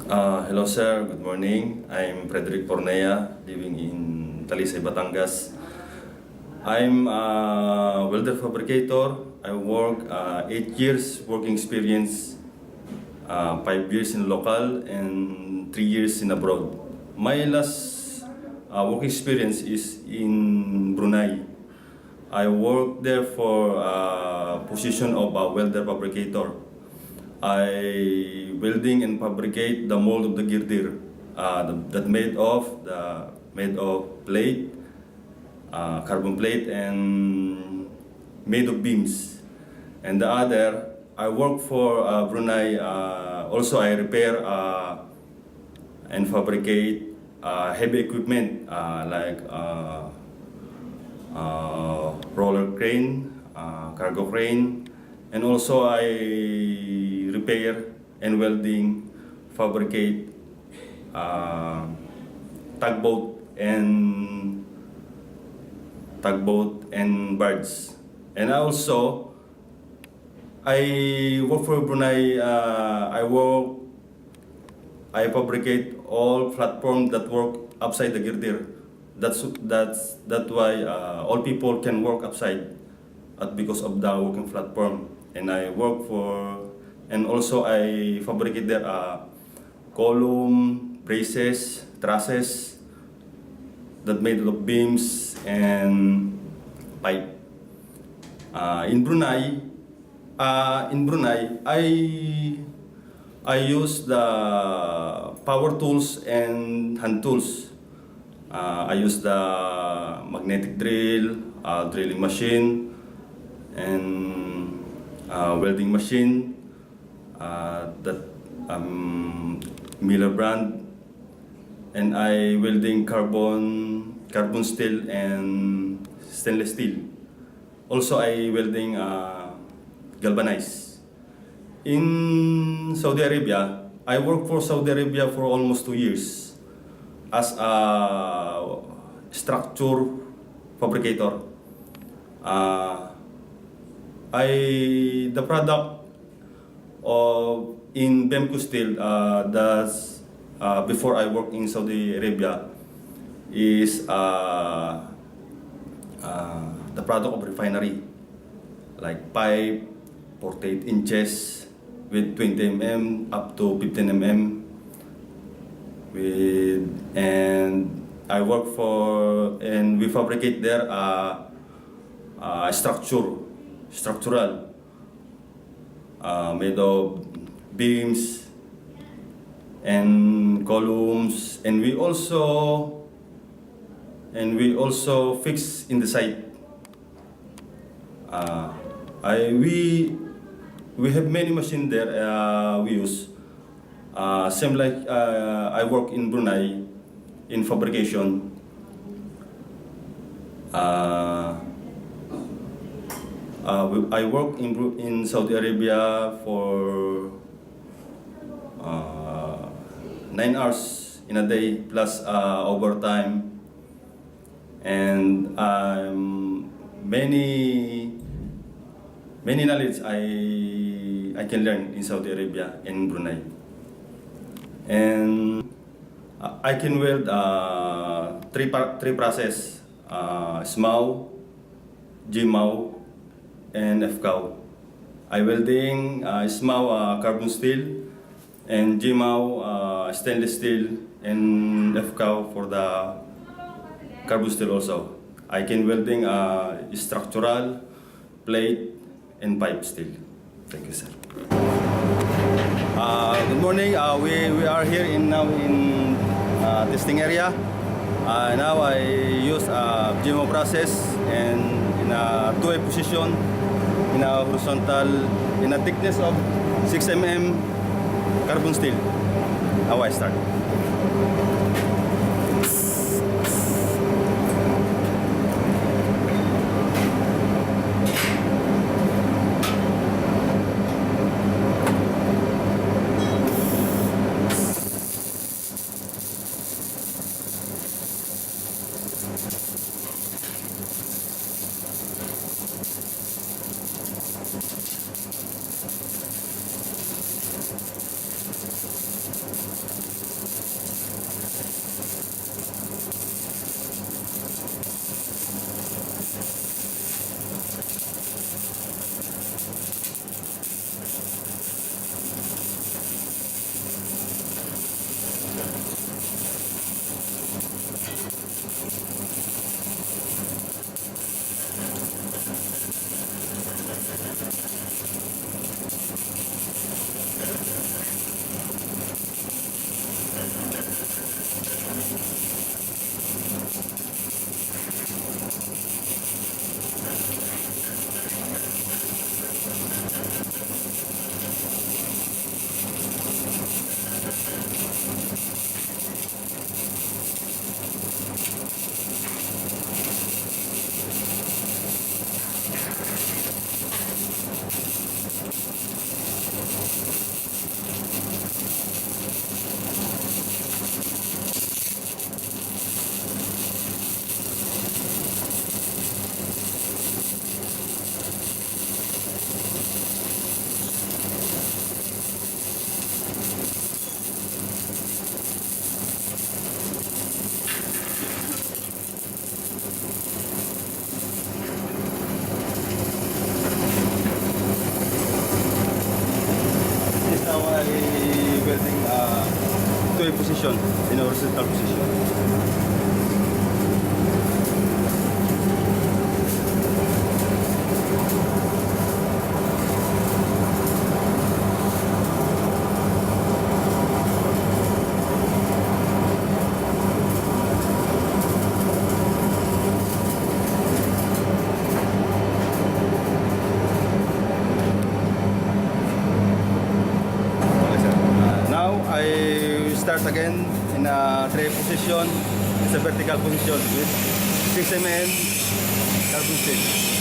Hello sir, good morning. I'm Frederick Pornea, living in Talisay, Batangas. I'm a welder fabricator. I work 8 years working experience, 5 years in local and 3 years in abroad. My last work experience is in Brunei. I worked there for a position of a welder fabricator. I welding and fabricate the mold of the girder that made of plate, carbon plate, and made of beams. And the other, I work for Brunei. Also, I repair and fabricate heavy equipment like roller crane, cargo crane, and also I repair and welding, fabricate tugboat and barges. And also I work for Brunei. I fabricate all platforms that work upside the girder. That's why all people can work upside because of the working platform. And I work for, and also I fabricate their column, braces, trusses that made of beams and pipe. In Brunei, I use the power tools and hand tools. I use the magnetic drill, drilling machine, and welding machine, that Miller brand, and I welding carbon steel and stainless steel. Also I welding galvanized. In Saudi Arabia, I worked for Saudi Arabia for almost 2 years as a structure fabricator. The product of in Bemco Steel before I work in Saudi Arabia is the product of refinery, like pipe 48 inches with 20 mm up to 15 mm. And I work for, and we fabricate there structural made of beams and columns, and we also fix in the site. We have many machines there we use. Same like I work in Brunei in fabrication. I work in Saudi Arabia for 9 hours in a day plus overtime, and many knowledge I can learn in Saudi Arabia and Brunei. And I can weld three process: Gmaw, Gmaw, and FCAW. I welding Gmaw carbon steel, and Gmaw stainless steel, and FCAW for the carbon steel also. I can welding structural, plate, and pipe steel. Thank you, sir. Good morning. We are here now in testing area. Now I use Gmaw process and in a two-way position, in a horizontal, in a thickness of 6 mm carbon steel. Now I start. position, in horizontal position. Now I start again in a tray position. It's a vertical position with 6 mm carbon steel.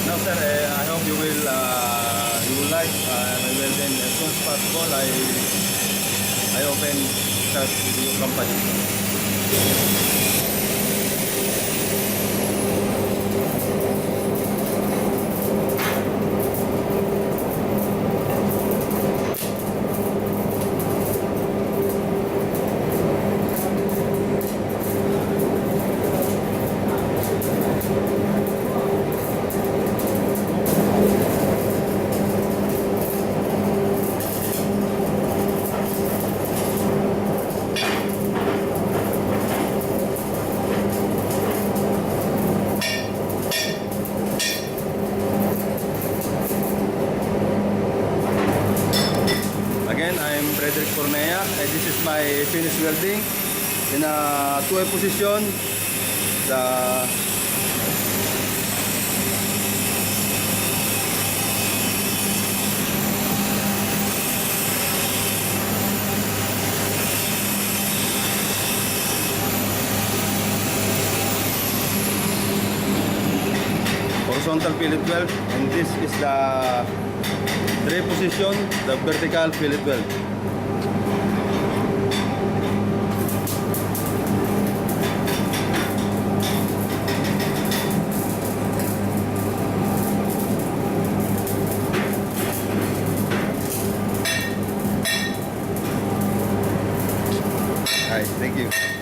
Now sir, I hope you will like my welding. As soon as possible, I open start with your company. Again, I'm Frederick Pornea, and this is my finished welding in a 2A position. The horizontal fillet weld, and this is the tray position, the vertical fillet weld. guys. Thank you.